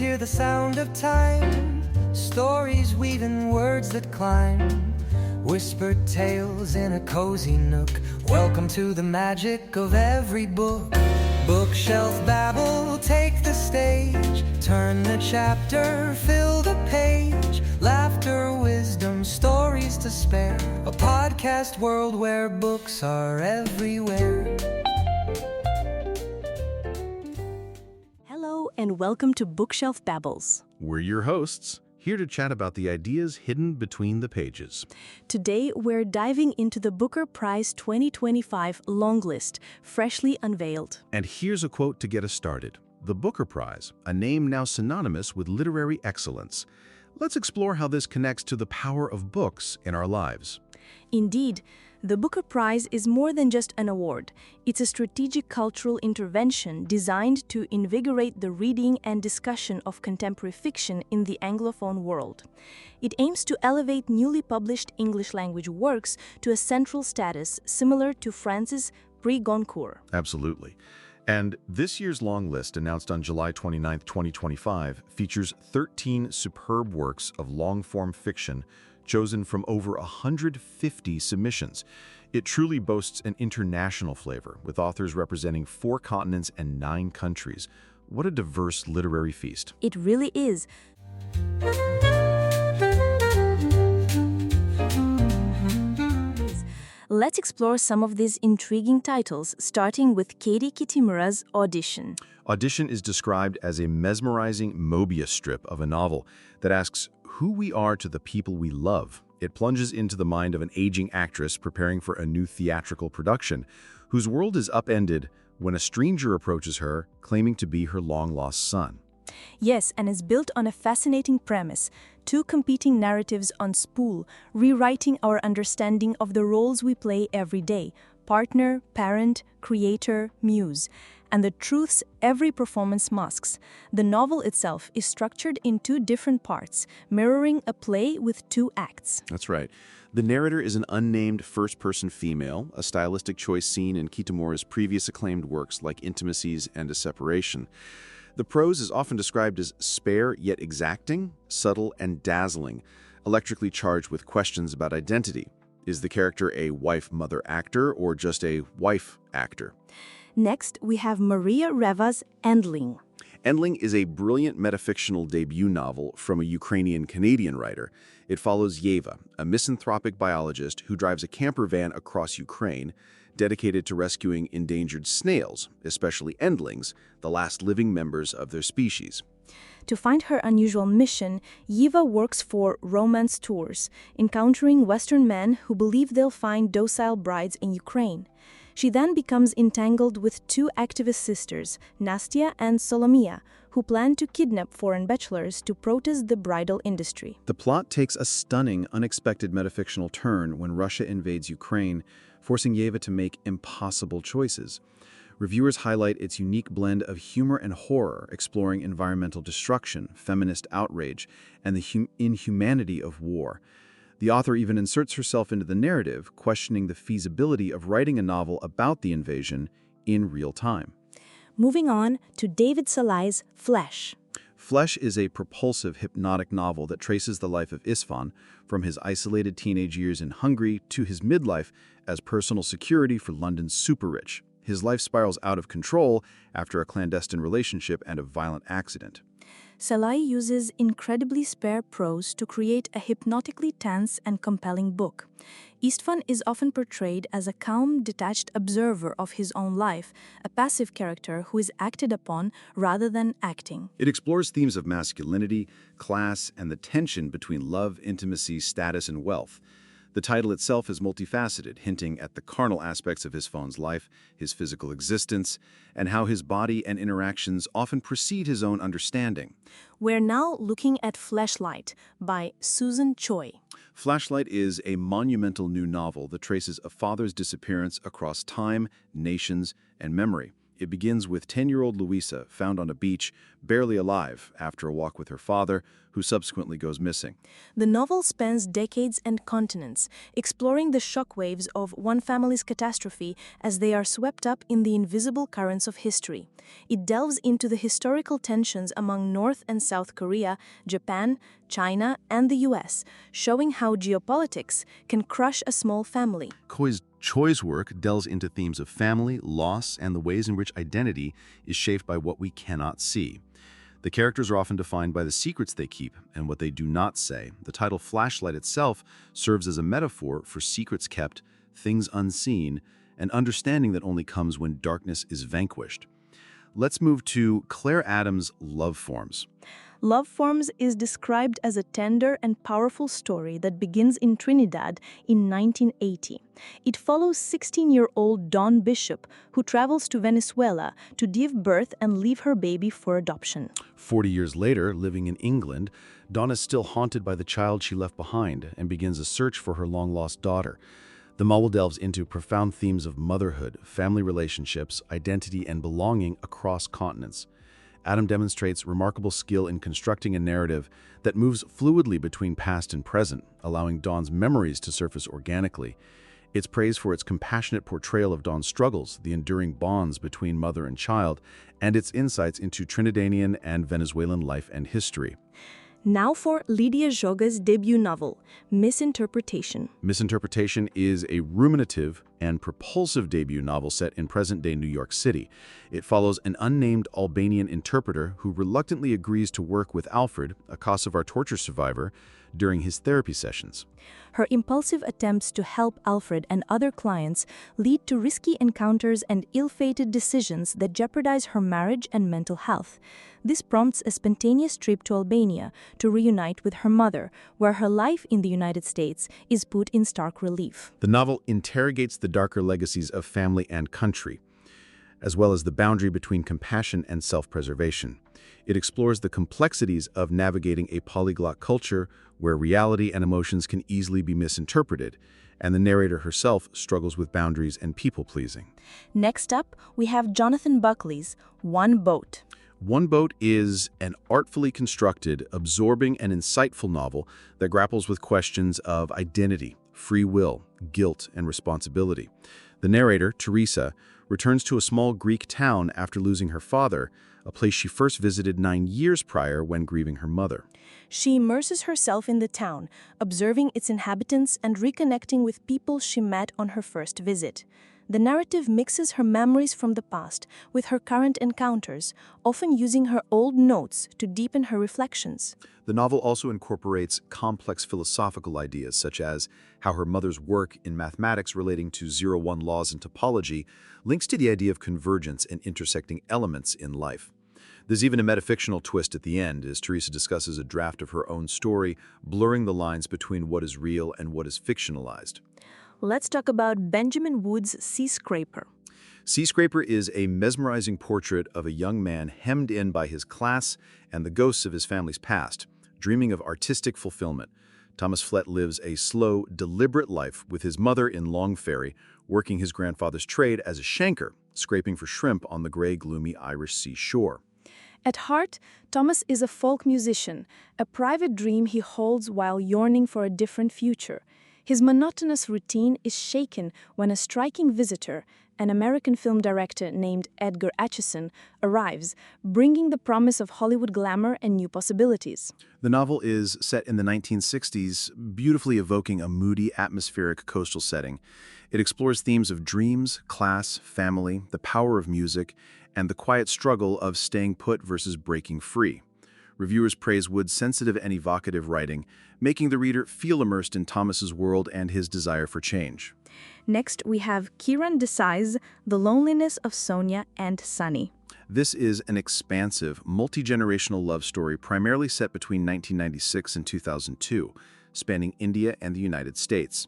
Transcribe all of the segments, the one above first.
hear the sound of time, stories weaving words that climb, whispered tales in a cozy nook. Welcome to the magic of every book. Bookshelf babble, take the stage, turn the chapter, fill the page. Laughter, wisdom, stories to spare, a podcast world where books are everywhere. Hello and welcome to Bookshelf Babbles. We're your hosts, here to chat about the ideas hidden between the pages. Today, we're diving into the Booker Prize 2025 Longlist, freshly unveiled. And here's a quote to get us started. The Booker Prize, a name now synonymous with literary excellence. Let's explore how this connects to the power of books in our lives. Indeed, the Booker Prize is more than just an award. It's a strategic cultural intervention designed to invigorate the reading and discussion of contemporary fiction in the Anglophone world. It aims to elevate newly published English-language works to a central status similar to France's Prix Goncourt. Absolutely. And this year's long list, announced on July 29, 2025, features 13 superb works of long-form fiction chosen from over 150 submissions. It truly boasts an international flavor, with authors representing 4 continents and 9 countries. What a diverse literary feast. It really is. Let's explore some of these intriguing titles, starting with Katie Kitamura's Audition. Audition is described as a mesmerizing Mobius strip of a novel that asks who we are to the people we love. It plunges into the mind of an aging actress preparing for a new theatrical production, whose world is upended when a stranger approaches her, claiming to be her long-lost son. Yes, and is built on a fascinating premise, 2 competing narratives on spool, rewriting our understanding of the roles we play every day: partner, parent, creator, muse, and the truths every performance masks. The novel itself is structured in 2 different parts, mirroring a play with 2 acts. That's right. The narrator is an unnamed first-person female, a stylistic choice seen in Kitamura's previous acclaimed works like Intimacies and A Separation. The prose is often described as spare yet exacting, subtle and dazzling, electrically charged with questions about identity. Is the character a wife-mother actor or just a wife actor? Next, we have Maria Reva's Endling. Endling is a brilliant meta-fictional debut novel from a Ukrainian-Canadian writer. It follows Yeva, a misanthropic biologist who drives a camper van across Ukraine, dedicated to rescuing endangered snails, especially endlings, the last living members of their species. To find her unusual mission, Yeva works for romance tours, encountering Western men who believe they'll find docile brides in Ukraine. She then becomes entangled with 2 activist sisters, Nastia and Solomia, who plan to kidnap foreign bachelors to protest the bridal industry. The plot takes a stunning, unexpected metafictional turn when Russia invades Ukraine, forcing Yeva to make impossible choices. Reviewers highlight its unique blend of humor and horror, exploring environmental destruction, feminist outrage, and the inhumanity of war. The author even inserts herself into the narrative, questioning the feasibility of writing a novel about the invasion in real time. Moving on to David Salai's Flesh. Flesh is a propulsive, hypnotic novel that traces the life of Isfan, from his isolated teenage years in Hungary to his midlife as personal security for London's super-rich. His life spirals out of control after a clandestine relationship and a violent accident. Salai uses incredibly spare prose to create a hypnotically tense and compelling book. Istvan is often portrayed as a calm, detached observer of his own life, a passive character who is acted upon rather than acting. It explores themes of masculinity, class, and the tension between love, intimacy, status, and wealth. The title itself is multifaceted, hinting at the carnal aspects of Isfan's life, his physical existence, and how his body and interactions often precede his own understanding. We're now looking at Fleshlight by Susan Choi. Flashlight is a monumental new novel that traces a father's disappearance across time, nations, and memory. It begins with 10-year-old Louisa found on a beach, barely alive, after a walk with her father, who subsequently goes missing. The novel spans decades and continents, exploring the shockwaves of one family's catastrophe as they are swept up in the invisible currents of history. It delves into the historical tensions among North and South Korea, Japan, China, and the US, showing how geopolitics can crush a small family. Choi's work delves into themes of family, loss, and the ways in which identity is shaped by what we cannot see. The characters are often defined by the secrets they keep and what they do not say. The title Flashlight itself serves as a metaphor for secrets kept, things unseen, and understanding that only comes when darkness is vanquished. Let's move to Claire Adams' Love Forms. Love Forms is described as a tender and powerful story that begins in Trinidad in 1980. It follows 16-year-old Dawn Bishop, who travels to Venezuela to give birth and leave her baby for adoption. 40 years later, living in England, Dawn is still haunted by the child she left behind and begins a search for her long-lost daughter. The novel delves into profound themes of motherhood, family relationships, identity, and belonging across continents. Adam demonstrates remarkable skill in constructing a narrative that moves fluidly between past and present, allowing Dawn's memories to surface organically. It's praised for its compassionate portrayal of Dawn's struggles, the enduring bonds between mother and child, and its insights into Trinidadian and Venezuelan life and history. Now for Lydia Joga's debut novel, Misinterpretation. Misinterpretation is a ruminative and propulsive debut novel set in present-day New York City. It follows an unnamed Albanian interpreter who reluctantly agrees to work with Alfred, a Kosovar torture survivor, during his therapy sessions. Her impulsive attempts to help Alfred and other clients lead to risky encounters and ill-fated decisions that jeopardize her marriage and mental health. This prompts a spontaneous trip to Albania to reunite with her mother, where her life in the United States is put in stark relief. The novel interrogates the darker legacies of family and country, as well as the boundary between compassion and self-preservation. It explores the complexities of navigating a polyglot culture where reality and emotions can easily be misinterpreted, and the narrator herself struggles with boundaries and people-pleasing. Next up, we have Jonathan Buckley's One Boat. One Boat is an artfully constructed, absorbing, and insightful novel that grapples with questions of identity, free will, guilt, and responsibility. The narrator, Teresa, returns to a small Greek town after losing her father, a place she first visited 9 years prior when grieving her mother. She immerses herself in the town, observing its inhabitants and reconnecting with people she met on her first visit. The narrative mixes her memories from the past with her current encounters, often using her old notes to deepen her reflections. The novel also incorporates complex philosophical ideas, such as how her mother's work in mathematics relating to 0-1 laws and topology links to the idea of convergence and intersecting elements in life. There's even a meta-fictional twist at the end, as Teresa discusses a draft of her own story, blurring the lines between what is real and what is fictionalized. Let's talk about Benjamin Wood's Sea Scraper. Sea Scraper is a mesmerizing portrait of a young man hemmed in by his class and the ghosts of his family's past, dreaming of artistic fulfillment. Thomas Flett lives a slow, deliberate life with his mother in Long Ferry, working his grandfather's trade as a shanker, scraping for shrimp on the gray, gloomy Irish sea shore. At heart, Thomas is a folk musician, a private dream he holds while yearning for a different future. His monotonous routine is shaken when a striking visitor, an American film director named Edgar Acheson, arrives, bringing the promise of Hollywood glamour and new possibilities. The novel is set in the 1960s, beautifully evoking a moody, atmospheric coastal setting. It explores themes of dreams, class, family, the power of music, and the quiet struggle of staying put versus breaking free. Reviewers praise Wood's sensitive and evocative writing, making the reader feel immersed in Thomas's world and his desire for change. Next, we have Kiran Desai's The Loneliness of Sonia and Sunny. This is an expansive, multi-generational love story primarily set between 1996 and 2002, spanning India and the United States.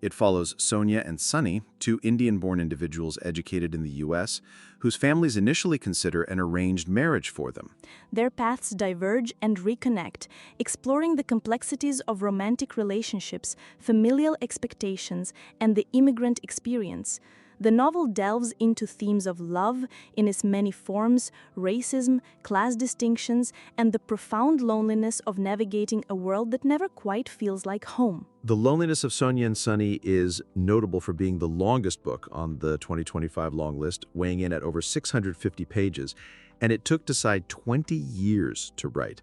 It follows Sonia and Sunny, two Indian-born individuals educated in the U.S., whose families initially consider an arranged marriage for them. Their paths diverge and reconnect, exploring the complexities of romantic relationships, familial expectations, and the immigrant experience. The novel delves into themes of love in its many forms, racism, class distinctions, and the profound loneliness of navigating a world that never quite feels like home. The Loneliness of Sonia and Sunny is notable for being the longest book on the 2025 long list, weighing in at over 650 pages, and it took Decide 20 years to write.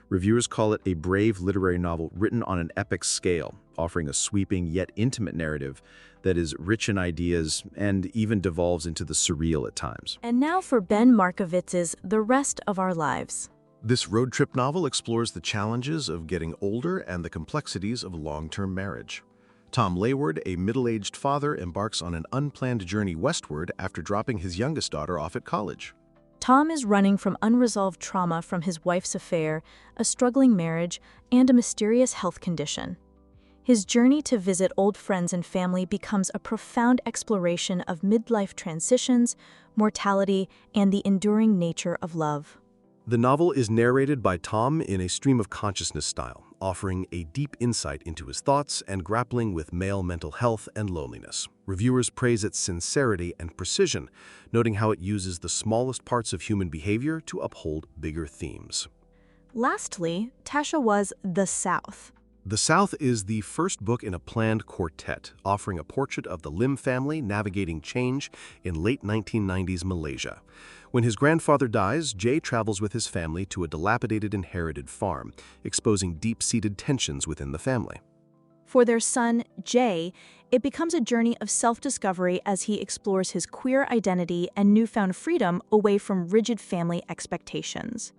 Reviewers call it a brave literary novel written on an epic scale, offering a sweeping yet intimate narrative that is rich in ideas and even devolves into the surreal at times. And now for Ben Markovitz's The Rest of Our Lives. This road trip novel explores the challenges of getting older and the complexities of long-term marriage. Tom Layward, a middle-aged father, embarks on an unplanned journey westward after dropping his youngest daughter off at college. Tom is running from unresolved trauma from his wife's affair, a struggling marriage, and a mysterious health condition. His journey to visit old friends and family becomes a profound exploration of midlife transitions, mortality, and the enduring nature of love. The novel is narrated by Tom in a stream of consciousness style, offering a deep insight into his thoughts and grappling with male mental health and loneliness. Reviewers praise its sincerity and precision, noting how it uses the smallest parts of human behavior to uphold bigger themes. Lastly, Tasha was The South. The South is the first book in a planned quartet, offering a portrait of the Lim family navigating change in late 1990s Malaysia. When his grandfather dies, Jay travels with his family to a dilapidated inherited farm, exposing deep-seated tensions within the family. For their son, Jay, it becomes a journey of self-discovery as he explores his queer identity and newfound freedom away from rigid family expectations.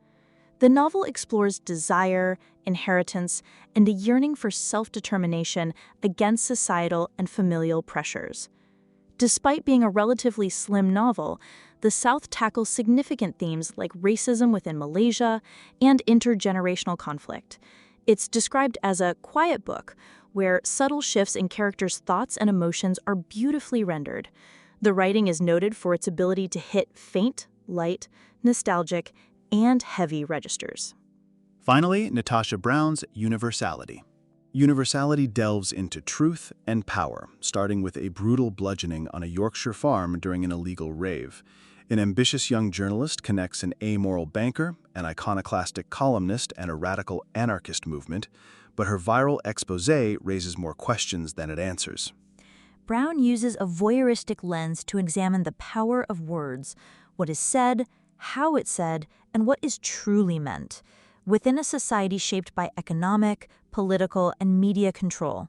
The novel explores desire, inheritance, and a yearning for self-determination against societal and familial pressures. Despite being a relatively slim novel, The South tackles significant themes like racism within Malaysia and intergenerational conflict. It's described as a quiet book, where subtle shifts in characters' thoughts and emotions are beautifully rendered. The writing is noted for its ability to hit faint, light, nostalgic, and heavy registers. Finally, Natasha Brown's Universality. Universality delves into truth and power, starting with a brutal bludgeoning on a Yorkshire farm during an illegal rave. An ambitious young journalist connects an amoral banker, an iconoclastic columnist, and a radical anarchist movement, but her viral exposé raises more questions than it answers. Brown uses a voyeuristic lens to examine the power of words, what is said, how it's said, and what is truly meant, within a society shaped by economic, political, and media control.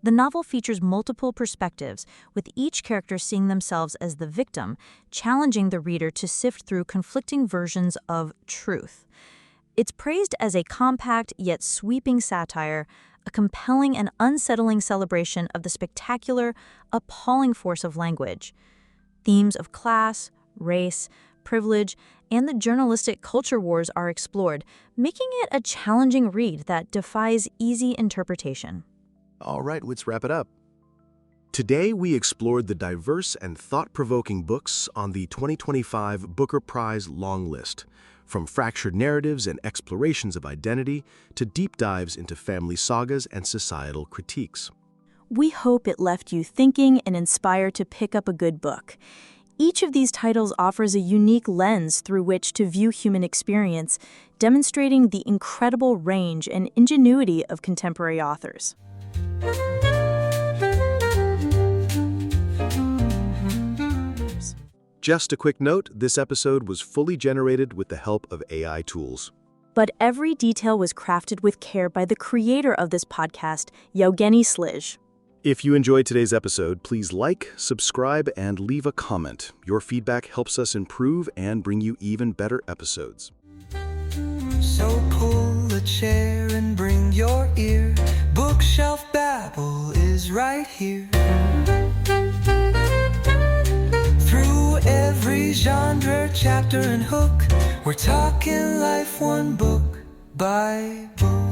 The novel features multiple perspectives, with each character seeing themselves as the victim, challenging the reader to sift through conflicting versions of truth. It's praised as a compact yet sweeping satire, a compelling and unsettling celebration of the spectacular, appalling force of language. Themes of class, race, privilege, and the journalistic culture wars are explored, making it a challenging read that defies easy interpretation. All right, let's wrap it up. Today, we explored the diverse and thought-provoking books on the 2025 Booker Prize Longlist, from fractured narratives and explorations of identity to deep dives into family sagas and societal critiques. We hope it left you thinking and inspired to pick up a good book. Each of these titles offers a unique lens through which to view human experience, demonstrating the incredible range and ingenuity of contemporary authors. Just a quick note, this episode was fully generated with the help of AI tools. But every detail was crafted with care by the creator of this podcast, Yevgeny Slizh. If you enjoyed today's episode, please like, subscribe, and leave a comment. Your feedback helps us improve and bring you even better episodes. So pull a chair and bring your ear. Bookshelf Babble is right here. Through every genre, chapter, and hook, we're talking life one book by book.